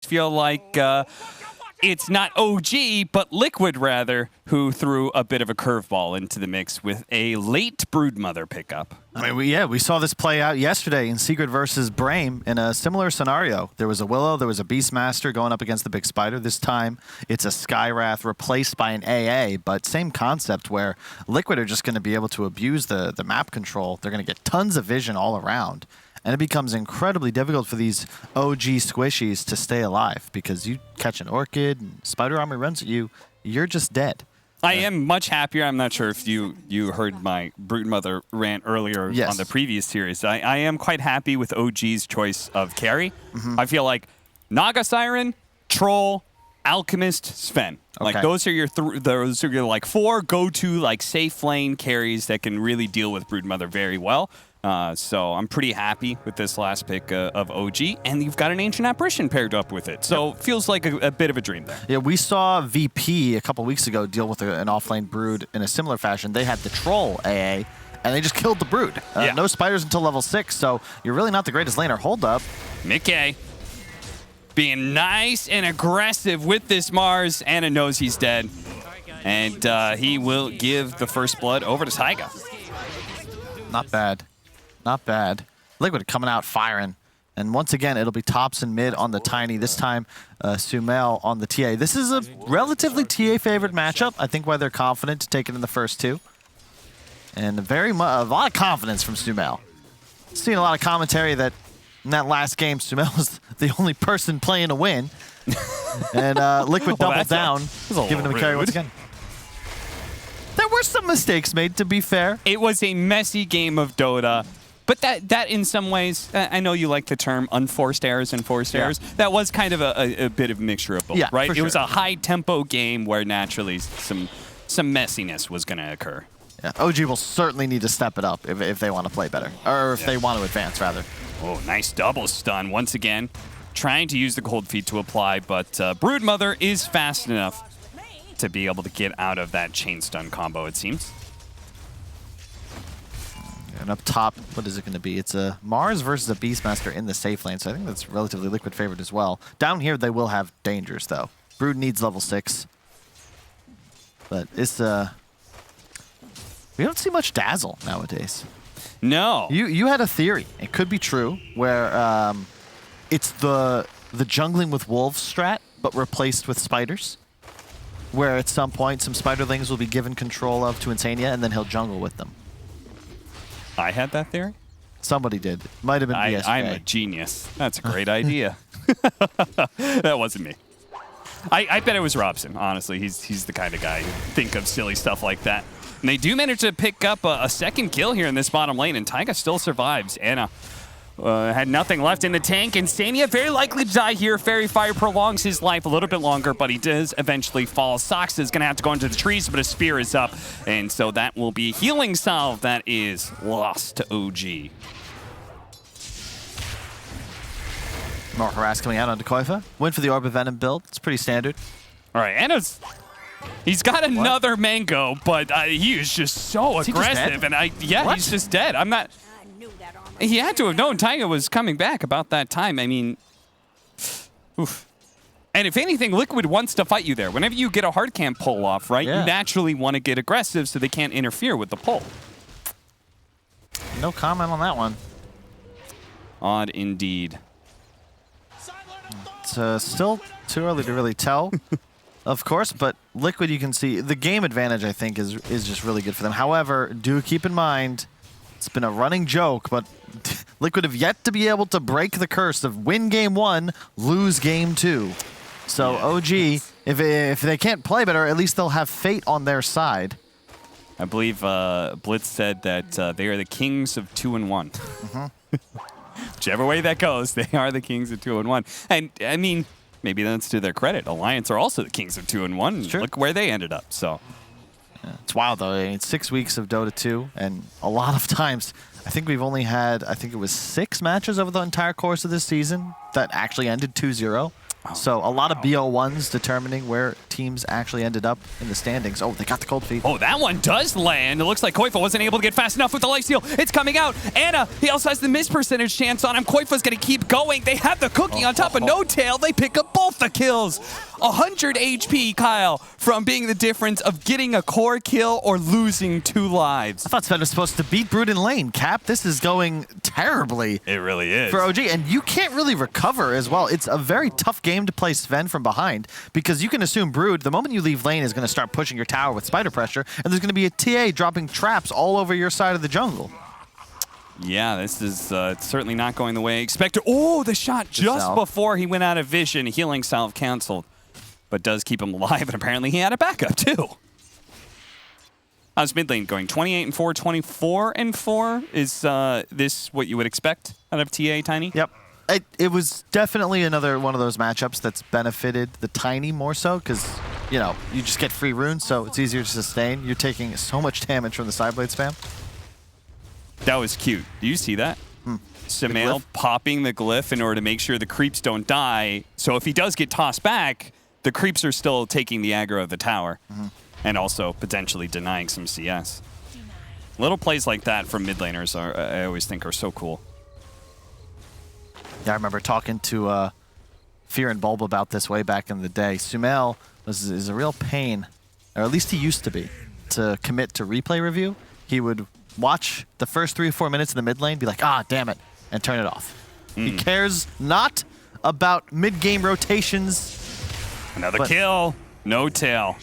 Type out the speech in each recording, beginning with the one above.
feel like it's not OG, but Liquid, rather, who threw a bit of a curveball into the mix with a late Broodmother pickup. I mean, we saw this play out yesterday in Secret versus Brame in a similar scenario. There was a Willow, there was a Beastmaster going up against the Big Spider. This time, it's a Skywrath replaced by an AA, but same concept where Liquid are just going to be able to abuse the map control. They're going to get tons of vision all around. And it becomes incredibly difficult for these OG squishies to stay alive because you catch an Orchid and Spider Armor runs at you, you're just dead. I am much happier. I'm not sure if you heard my Broodmother rant earlier on the previous series. I am quite happy with OG's choice of carry. I feel like Naga Siren, Troll, Alchemist, Sven. Like those are your like 4 go-to like safe lane carries that can really deal with Broodmother very well. So I'm pretty happy with this last pick of OG, and you've got an Ancient Apparition paired up with it. So feels like a bit of a dream there. Yeah, we saw VP a couple weeks ago deal with an offlane Brood in a similar fashion. They had the Troll AA, and they just killed the Brood. No spiders until level 6, so you're really not the greatest laner. Hold up. Mickey being nice and aggressive with this Mars. Anna knows he's dead, and he will give the first blood over to Taiga. Not bad. Not bad. Liquid coming out firing. And once again, it'll be tops and mid on the Tiny. This time, Sumail on the TA. This is a relatively TA-favored matchup. I think why they're confident to take it in the first 2. And a lot of confidence from Sumail. Seen a lot of commentary that in that last game, Sumail was the only person playing to win. And Liquid doubled down, giving him a carry once again. There were some mistakes made, to be fair. It was a messy game of Dota. But that in some ways, I know you like the term unforced errors and forced errors. That was kind of a bit of a mixture of both, right? It was a high-tempo game where naturally some messiness was going to occur. Yeah, OG will certainly need to step it up if they want to play better. Or if they want to advance, rather. Oh, nice double stun once again. Trying to use the cold feet to apply, but Broodmother is fast enough to be able to get out of that chain stun combo, it seems. And up top, what is it going to be? It's a Mars versus a Beastmaster in the safe lane, so I think that's relatively Liquid favored as well. Down here, they will have dangers, though. Brood needs level 6. But it's we don't see much Dazzle nowadays. No. You had a theory. It could be true, where it's the jungling with wolves strat, but replaced with spiders. Where at some point, some spiderlings will be given control of to Insania, and then he'll jungle with them. I had that theory? Somebody did. Might have been BSJ. I'm a genius. That's a great idea. That wasn't me. I bet it was Robson, honestly. He's the kind of guy who think of silly stuff like that. And they do manage to pick up a second kill here in this bottom lane, and Taiga still survives. Anna had nothing left in the tank. Insania very likely to die here. Fairy Fire prolongs his life a little bit longer, but he does eventually fall. Sox is going to have to go into the trees, but his spear is up. And so that will be a healing salve that is lost to OG. More harass coming out onto Koifa. Went for the Orb of Venom build. It's pretty standard. All right, Anna's... He's got another mango, but he is just so aggressive. And he's just dead. I'm not... He had to have known Taiga was coming back about that time. I mean, oof. And if anything, Liquid wants to fight you there. Whenever you get a hard camp pull off, right, you naturally want to get aggressive so they can't interfere with the pull. No comment on that one. Odd indeed. It's still too early to really tell, of course, but Liquid, you can see the game advantage, I think, is just really good for them. However, do keep in mind, it's been a running joke, but Liquid have yet to be able to break the curse of win game 1, lose game 2. So OG, if they can't play better, at least they'll have fate on their side. I believe Blitz said that they are the kings of 2-1. Whichever way that goes, they are the kings of 2-1. And I mean, maybe that's to their credit. Alliance are also the kings of 2-1. Look where they ended up. So. Yeah, it's wild, though. I mean, it's 6 weeks of Dota 2, and a lot of times, I think we've only had, I think it was 6 matches over the entire course of this season that actually ended 2-0. So a lot of BO1s determining where teams actually ended up in the standings. Oh, they got the cold feet. Oh, that one does land. It looks like Koifa wasn't able to get fast enough with the lifesteal. It's coming out. Anna, he also has the miss percentage chance on him. Koifa's going to keep going. They have the cookie on top of No Tail. They pick up both the kills. 100 HP, Kyle, from being the difference of getting a core kill or losing 2 lives. I thought Sven was supposed to beat Brood in lane. Cap, this is going terribly. It really is. For OG, and you can't really recover as well. It's a very tough game to play Sven from behind because you can assume Brood, the moment you leave lane, is going to start pushing your tower with spider pressure, and there's going to be a TA dropping traps all over your side of the jungle. Yeah, this is certainly not going the way expected. Oh, the shot just before he went out of vision. Healing salve canceled, but does keep him alive, and apparently he had a backup too. How's mid lane going? 28-4, 24-4? Is this what you would expect out of TA, Tiny? Yep. It was definitely another one of those matchups that's benefited the Tiny more so because, you know, you just get free runes, so it's easier to sustain. You're taking so much damage from the sideblade spam. That was cute. Do you see that? Sumail popping the glyph in order to make sure the creeps don't die. So if he does get tossed back, the creeps are still taking the aggro of the tower and also potentially denying some CS. Little plays like that from mid laners I always think are so cool. Yeah, I remember talking to Fear and Bulb about this way back in the day. Sumail is a real pain, or at least he used to be, to commit to replay review. He would watch the first 3 or 4 minutes in the mid lane, be like, ah, damn it, and turn it off. He cares not about mid-game rotations. Another kill. No Tail.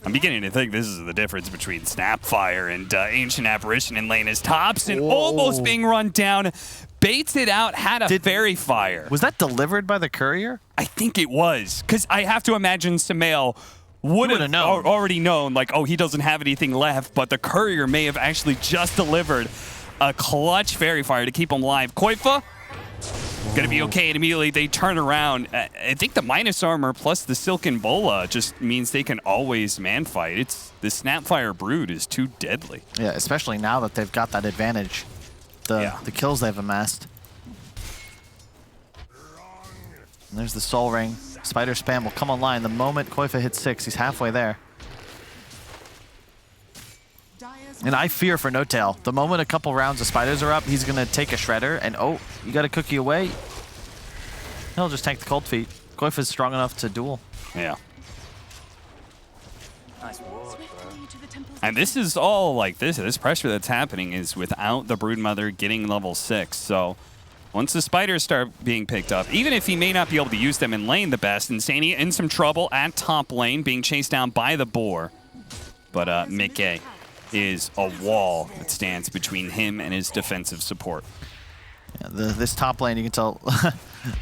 I'm beginning to think this is the difference between Snapfire and Ancient Apparition in lane as Thompson almost being run down. Baits it out, had a Fairy Fire. Was that delivered by the courier? I think it was, because I have to imagine Sumail would have already known, like, oh, he doesn't have anything left, but the courier may have actually just delivered a clutch Fairy Fire to keep him alive. Koifa, gonna be okay, and immediately they turn around. I think the minus armor plus the Silken Bola just means they can always man fight. The Snapfire Brood is too deadly. Yeah, especially now that they've got that advantage. The kills they've amassed. And there's the Soul Ring. Spider spam will come online the moment Koifa hits 6. He's halfway there. And I fear for No Tail. The moment a couple rounds of spiders are up, he's going to take a Shredder, and oh, you got a cookie away. He'll just tank the cold feet. Koifa's strong enough to duel. Yeah. And this is all like this pressure that's happening is without the Broodmother getting level 6. So once the spiders start being picked up, even if he may not be able to use them in lane the best, Insania in some trouble at top lane, being chased down by the boar. But Mickey is a wall that stands between him and his defensive support. Yeah, this top lane, you can tell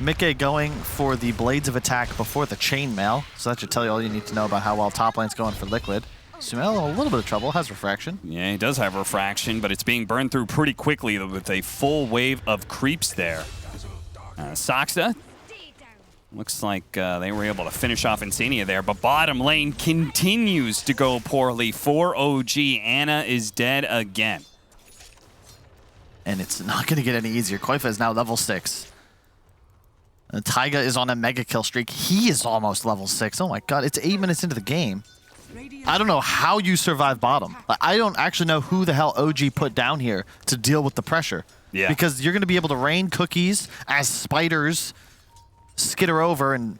Mickey going for the Blades of Attack before the Chainmail. So that should tell you all you need to know about how well top lane's going for Liquid. Sumail in a little bit of trouble, has Refraction. Yeah, he does have Refraction, but it's being burned through pretty quickly with a full wave of creeps there. Saksa, looks like they were able to finish off Insania there, but bottom lane continues to go poorly for OG. Anna is dead again. And it's not going to get any easier. Koifa is now level 6. Taiga is on a mega kill streak. He is almost level 6. Oh my god, it's 8 minutes into the game. I don't know how you survive bottom. I don't actually know who the hell OG put down here to deal with the pressure. Yeah. Because you're going to be able to rain cookies as spiders skitter over and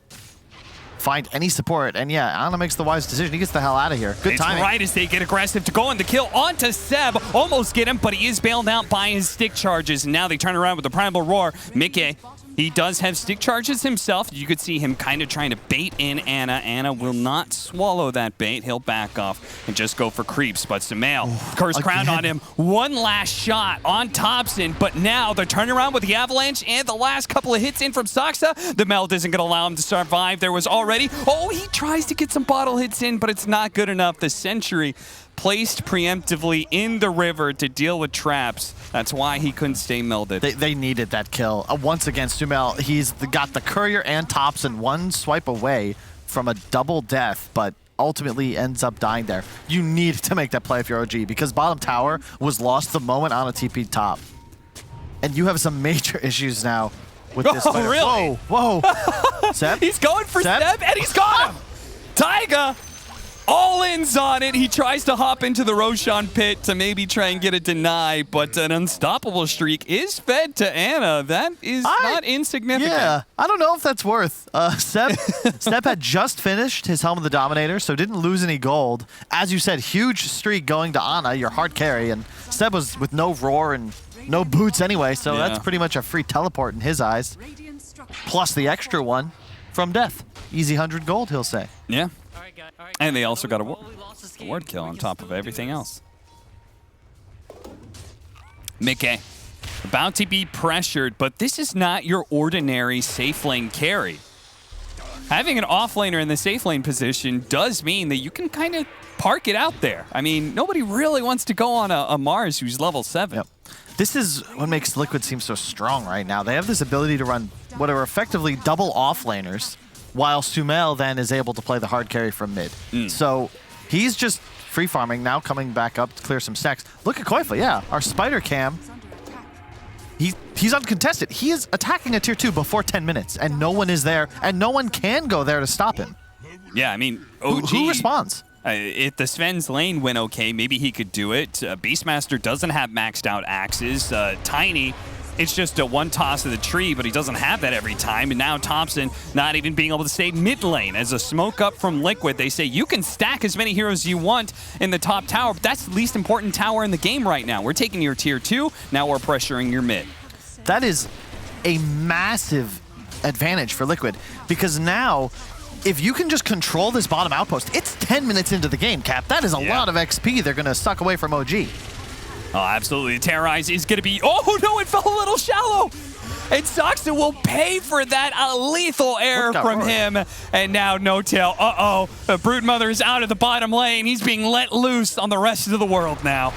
find any support. And yeah, Anna makes the wise decision. He gets the hell out of here. Good timing. It's right as they get aggressive to go on the kill onto Seb. Almost get him, but he is bailed out by his stick charges. And now they turn around with the Primal Roar. Mickey, he does have stick charges himself. You could see him kind of trying to bait in Anna. Anna will not swallow that bait. He'll back off and just go for creeps. But Sumail, Curse Crown on him. One last shot on Thompson, but now they're turning around with the Avalanche and the last couple of hits in from Saksa. The meld isn't going to allow him to survive. There was already, he tries to get some bottle hits in, but it's not good enough. The Sentry placed preemptively in the river to deal with traps. That's why he couldn't stay melded. They needed that kill. Once again, Sumail, he's got the Courier and Thompson one swipe away from a double death, but ultimately ends up dying there. You need to make that play if you're OG, because bottom tower was lost the moment on a TP top. And you have some major issues now with this fighter. Really? Whoa, whoa. Seb? He's going for Seb, and he's got him! Taiga all-ins on it. He tries to hop into the Roshan pit to maybe try and get a deny, but an unstoppable streak is fed to Anna. That is not insignificant. Yeah, I don't know if that's worth. Seb had just finished his Helm of the Dominator, so didn't lose any gold. As you said, huge streak going to Anna, your hard carry, and Seb was with no roar and no boots anyway, so that's pretty much a free teleport in his eyes. Plus the extra one from Death. Easy 100 gold, he'll say. Yeah. And they also got a ward kill on top of everything else. Mickey, about to be pressured, but this is not your ordinary safe lane carry. Having an offlaner in the safe lane position does mean that you can kind of park it out there. I mean, nobody really wants to go on a Mars who's level 7. Yep. This is what makes Liquid seem so strong right now. They have this ability to run what are effectively double offlaners, while Sumail then is able to play the hard carry from mid. So he's just free farming now, coming back up to clear some stacks. Look at Koifa, yeah, our spider cam. He's uncontested. He is attacking a tier 2 before 10 minutes, and no one is there, and no one can go there to stop him. Yeah, I mean, OG... Who responds? If the Sven's lane went okay, maybe he could do it. Beastmaster doesn't have maxed out axes. Tiny, it's just a one toss of the tree, but he doesn't have that every time. And now Thompson not even being able to stay mid lane. As a smoke up from Liquid, they say you can stack as many heroes as you want in the top tower, but that's the least important tower in the game right now. We're taking your tier 2, now we're pressuring your mid. That is a massive advantage for Liquid, because now if you can just control this bottom outpost, it's 10 minutes into the game, Cap. That is a lot of XP they're going to suck away from OG. Oh, absolutely. Terrorize is going to be... Oh, no, it fell a little shallow. And Soxa will pay for that. A lethal error from him. And now No-Tail. Uh-oh. The Broodmother is out of the bottom lane. He's being let loose on the rest of the world now.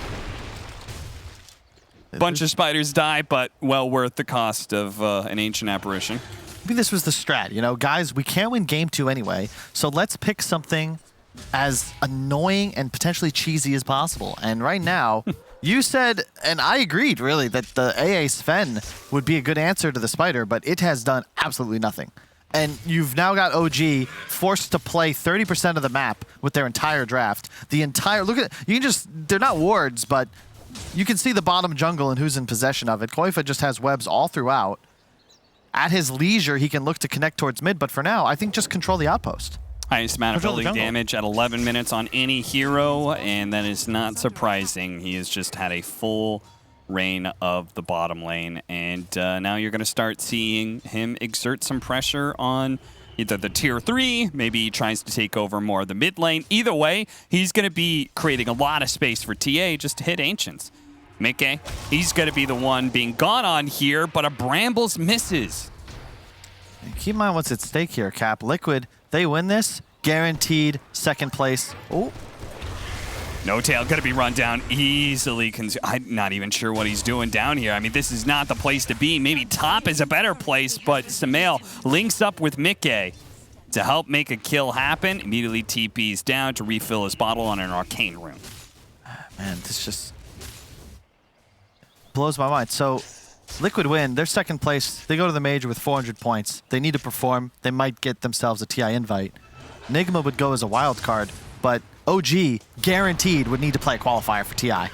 Bunch of spiders die, but well worth the cost of an Ancient Apparition. Maybe this was the strat, you know, guys, we can't win game 2 anyway, so let's pick something as annoying and potentially cheesy as possible. And right now, you said, and I agreed really, that the AA Sven would be a good answer to the spider, but it has done absolutely nothing. And you've now got OG forced to play 30% of the map with their entire draft. The entire, look at, you can just, they're not wards, but you can see the bottom jungle and who's in possession of it. Koifa just has webs all throughout. At his leisure, he can look to connect towards mid, but for now, I think just control the outpost. Highest amount of building damage at 11 minutes on any hero, and that is not surprising. He has just had a full reign of the bottom lane, and now you're going to start seeing him exert some pressure on either the tier 3, maybe he tries to take over more of the mid lane. Either way, he's going to be creating a lot of space for TA just to hit Ancients. Mickey, he's going to be the one being gone on here, but a Brambles misses. Keep in mind what's at stake here, Cap. Liquid, they win this, guaranteed second place. Oh. No-Tail going to be run down easily. I'm not even sure what he's doing down here. I mean, this is not the place to be. Maybe top is a better place, but Sumail links up with Mickey to help make a kill happen. Immediately TP's down to refill his bottle on an arcane rune. Man, this just blows my mind. So Liquid win, they're second place. They go to the major with 400 points. They need to perform. They might get themselves a TI invite. Nigma would go as a wild card, but OG guaranteed would need to play a qualifier for TI.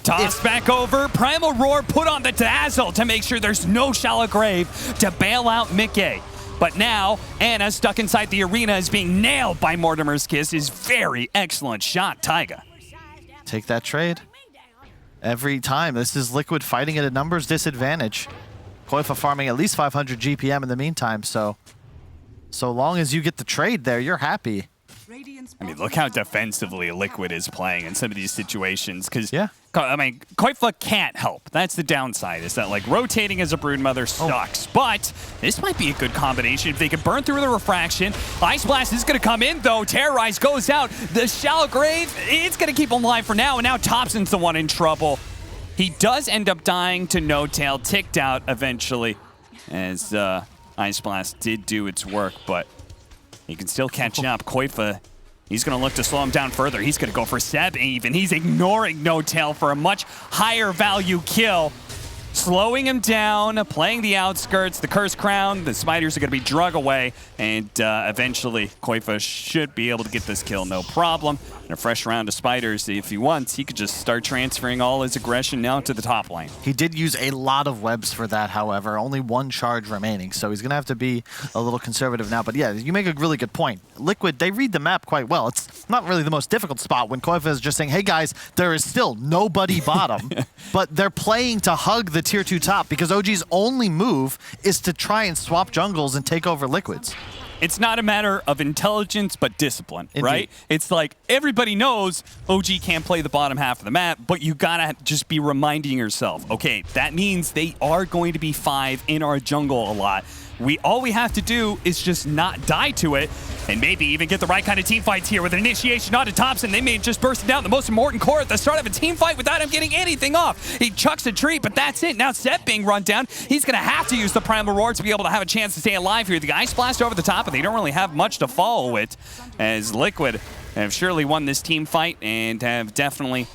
Toss back over. Primal Roar put on the Dazzle to make sure there's no shallow grave to bail out Mickey. But now, Anna stuck inside the arena is being nailed by Mortimer's Kiss. His very excellent shot, Taiga. Take that trade. Every time. This is Liquid fighting at a numbers disadvantage. Koifa farming at least 500 GPM in the meantime, so long as you get the trade there, you're happy. I mean, look how defensively Liquid is playing in some of these situations, because, yeah. I mean, Koifa can't help. That's the downside, is that, like, rotating as a Broodmother sucks. But this might be a good combination if they can burn through the refraction. Ice Blast is going to come in, though. Terrorize goes out. The shallow grave, it's going to keep him alive for now, and now Thompson's the one in trouble. He does end up dying to No-Tail, ticked out eventually, as Ice Blast did do its work, but he can still catch up. Koifa, he's going to look to slow him down further. He's going to go for Seb even. He's ignoring No-Tail for a much higher value kill. slowing him down, playing the outskirts, the Curse Crown. The Spiders are going to be drug away, and eventually Koifa should be able to get this kill, no problem. And a fresh round of Spiders, if he wants, he could just start transferring all his aggression now to the top lane. He did use a lot of webs for that, however. Only one charge remaining, so he's going to have to be a little conservative now. But yeah, you make a really good point. Liquid, they read the map quite well. It's not really the most difficult spot when Koifa is just saying, hey guys, there is still nobody bottom, but they're playing to hug the tier 2 top because OG's only move is to try and swap jungles and take over Liquids. It's not a matter of intelligence, but discipline, Indeed. right? It's like everybody knows OG can't play the bottom half of the map, but you gotta just be reminding yourself, okay, that means they are going to be 5 in our jungle a lot. All we have to do is just not die to it, and maybe even get the right kind of team fights here with an initiation onto Thompson. They may just burst down the most important core at the start of a team fight without him getting anything off. He chucks a tree, but that's it. Now Seb being run down. He's going to have to use the Primal Roar to be able to have a chance to stay alive here. The Ice Blast over the top, but they don't really have much to follow it, as Liquid have surely won this team fight and have definitely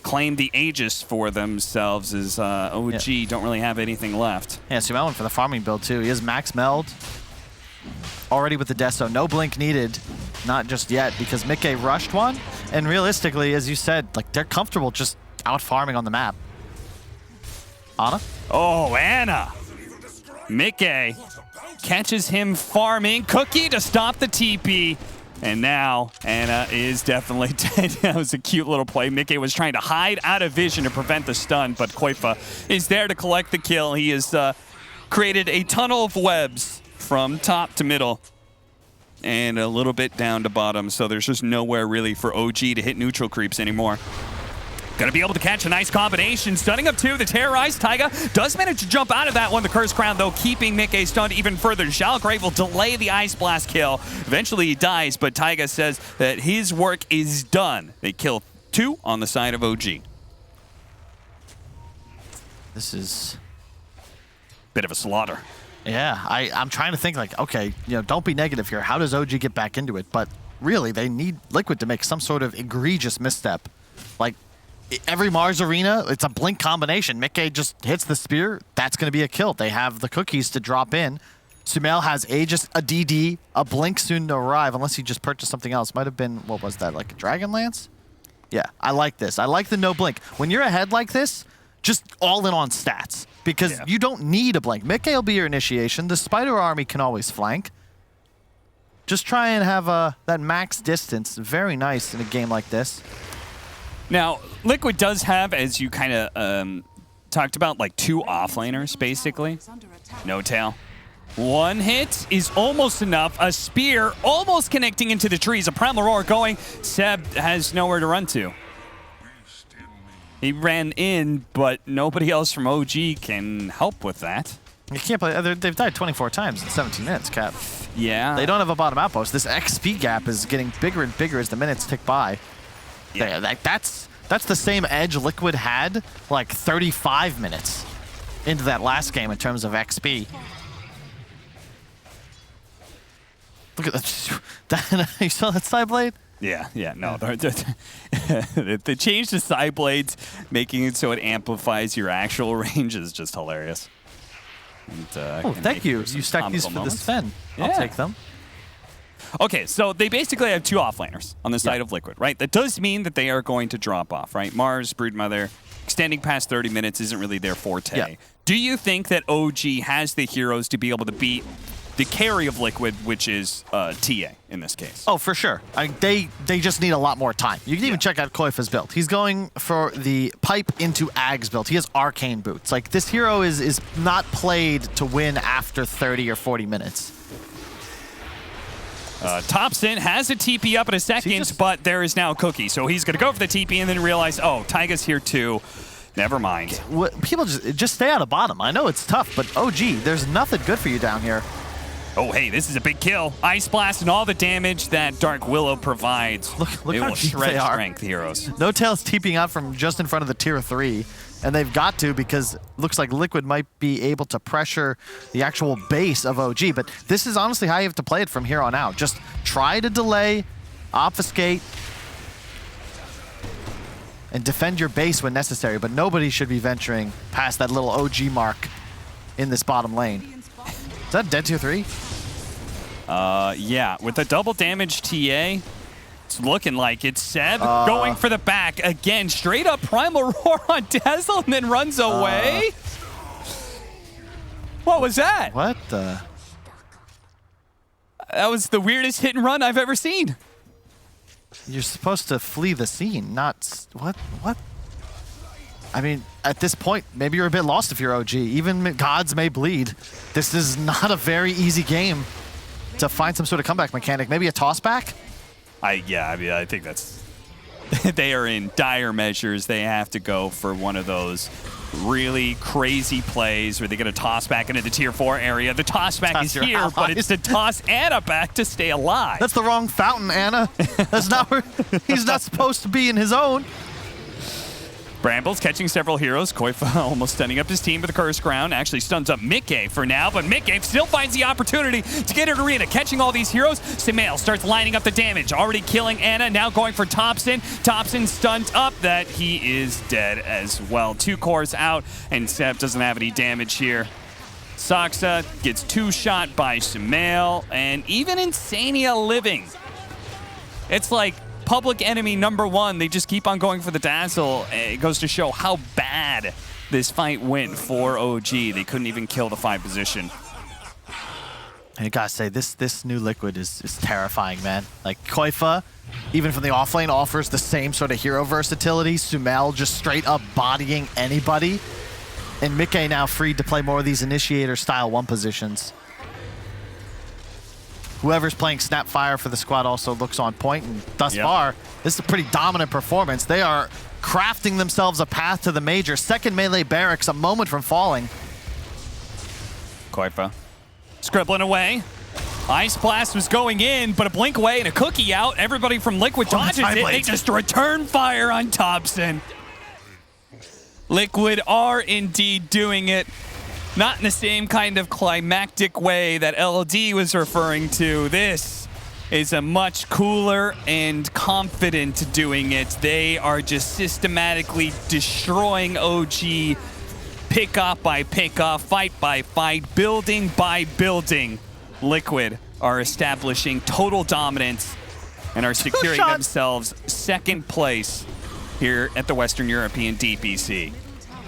claimed the Aegis for themselves, as OG don't really have anything left. Yeah, Sumail went for the farming build too. He has max meld already with the Deso. No blink needed, not just yet, because Mickey rushed one. And realistically, as you said, like they're comfortable just out farming on the map. Ana? Oh, Ana! Mickey catches him farming. Cookie to stop the TP. And now, Ana is definitely dead. That was a cute little play. Mickey was trying to hide out of vision to prevent the stun, but Koifa is there to collect the kill. He has created a tunnel of webs from top to middle and a little bit down to bottom, so there's just nowhere really for OG to hit neutral creeps anymore. Gonna be able to catch a nice combination. Stunning up 2, the terrorized Taiga does manage to jump out of that one. The Curse Crown, though, keeping Mickey stunned even further. Shalgrave will delay the Ice Blast kill. Eventually he dies, but Taiga says that his work is done. They kill 2 on the side of OG. This is bit of a slaughter. Yeah, I'm trying to think like, okay, don't be negative here. How does OG get back into it? But really, they need Liquid to make some sort of egregious misstep. Like, every Mars arena, it's a blink combination. Mickey just hits the spear. That's going to be a kill. They have the cookies to drop in. Sumail has Aegis, a DD, a blink soon to arrive, unless he just purchased something else. Might have been, what was that, like a Dragon Lance? Yeah, I like this. I like the no blink. When you're ahead like this, just all in on stats, because you don't need a blink. Mickey will be your initiation. The Spider Army can always flank. Just try and have that max distance. Very nice in a game like this. Now, Liquid does have, as you kind of talked about, like 2 offlaners, basically. No tail. 1 hit is almost enough. A spear almost connecting into the trees. A Primal Roar going. Seb has nowhere to run to. He ran in, but nobody else from OG can help with that. You can't play. They've died 24 times in 17 minutes, Cap. Yeah. They don't have a bottom outpost. This XP gap is getting bigger and bigger as the minutes tick by. Yeah, that's the same edge Liquid had like 35 minutes into that last game in terms of XP. Look at that. You saw that side blade? Yeah, no. They changed the side blades, making it so it amplifies your actual range is just hilarious. And, oh, thank you. You stacked these for the Sven. I'll take them. Okay, so they basically have 2 offlaners on the side of Liquid, right? That does mean that they are going to drop off, right? Mars, Broodmother, extending past 30 minutes isn't really their forte. Yeah. Do you think that OG has the heroes to be able to beat the carry of Liquid, which is TA in this case? Oh, for sure. They just need a lot more time. You can even check out Koifa's build. He's going for the pipe into Ag's build. He has arcane boots. Like, this hero is not played to win after 30 or 40 minutes. Thompson has a TP up in a second, but there is now a Cookie. So he's going to go for the TP and then realize, oh, Taiga's here too. Never mind. People just stay out of bottom. I know it's tough, but OG, there's nothing good for you down here. Oh, hey, this is a big kill. Ice Blast and all the damage that Dark Willow provides. Look it how will deep shred they are. strength heroes. No Tail's TPing out from just in front of the tier 3. And they've got to, because it looks like Liquid might be able to pressure the actual base of OG. But this is honestly how you have to play it from here on out. Just try to delay, obfuscate, and defend your base when necessary, but nobody should be venturing past that little OG mark in this bottom lane. Is that dead tier 3? Yeah, with the double damage TA, it's looking like it's Seb going for the back again. Straight up Primal Roar on Dazzle and then runs away. What was that? What the? That was the weirdest hit and run I've ever seen. You're supposed to flee the scene, not... What? I mean, at this point, maybe you're a bit lost if you're OG. Even gods may bleed. This is not a very easy game to find some sort of comeback mechanic. Maybe a toss back? Yeah, I mean, I think that's... they are in dire measures. They have to go for one of those really crazy plays where they're going to toss back into the tier 4 area. The toss back is here, allies. But it's to toss Anna back to stay alive. That's the wrong fountain, Anna. That's not where... He's not supposed to be in his own. Brambles catching several heroes. Koifa almost stunning up his team with a Curse Crown. Actually stuns up Mickey for now, but Mickey still finds the opportunity to get at Arena. Catching all these heroes, Samael starts lining up the damage. Already killing Anna, now going for Thompson. Thompson stunned up that he is dead as well. 2 cores out, and Seb doesn't have any damage here. Saksa gets 2-shot by Samael, and even Insania living. It's like public enemy #1. They just keep on going for the Dazzle. It goes to show how bad this fight went for OG. They couldn't even kill the 5 position. I gotta say, this new Liquid is terrifying, man. Like, Koifa, even from the offlane, offers the same sort of hero versatility. Sumail just straight up bodying anybody. And Mickey now freed to play more of these initiator style 1 positions. Whoever's playing Snapfire for the squad also looks on point, and thus far, this is a pretty dominant performance. They are crafting themselves a path to the major. Second melee barracks, a moment from falling. Koifa scribbling away. Ice Blast was going in, but a blink away and a cookie out. Everybody from Liquid dodges it. They just return fire on Thompson. Liquid are indeed doing it. Not in the same kind of climactic way that LD was referring to. This is a much cooler and confident doing it. They are just systematically destroying OG, pick off by pick off, fight by fight, building by building. Liquid are establishing total dominance and are securing themselves 2nd place here at the Western European DPC.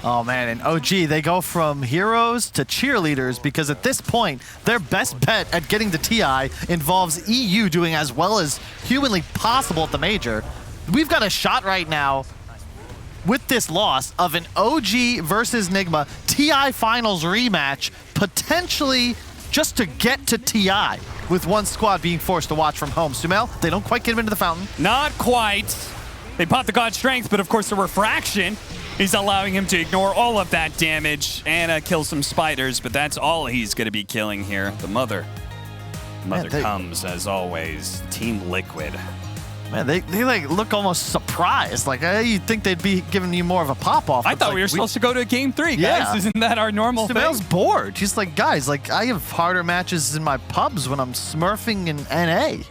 Oh man, and OG, they go from heroes to cheerleaders because at this point, their best bet at getting the TI involves EU doing as well as humanly possible at the major. We've got a shot right now with this loss of an OG versus Nigma TI Finals rematch, potentially just to get to TI, with 1 squad being forced to watch from home. Sumail, they don't quite get him into the fountain. Not quite. They pop the God Strength, but of course the refraction is allowing him to ignore all of that damage. Anna kills some spiders, but that's all he's going to be killing here. The mother comes, as always. Team Liquid. Man, they like look almost surprised. Like, you'd think they'd be giving you more of a pop-off. I thought we were supposed to go to Game 3, guys. Yeah. Isn't that our normal thing? Sumail's bored. He's like, guys, like, I have harder matches in my pubs when I'm smurfing in NA.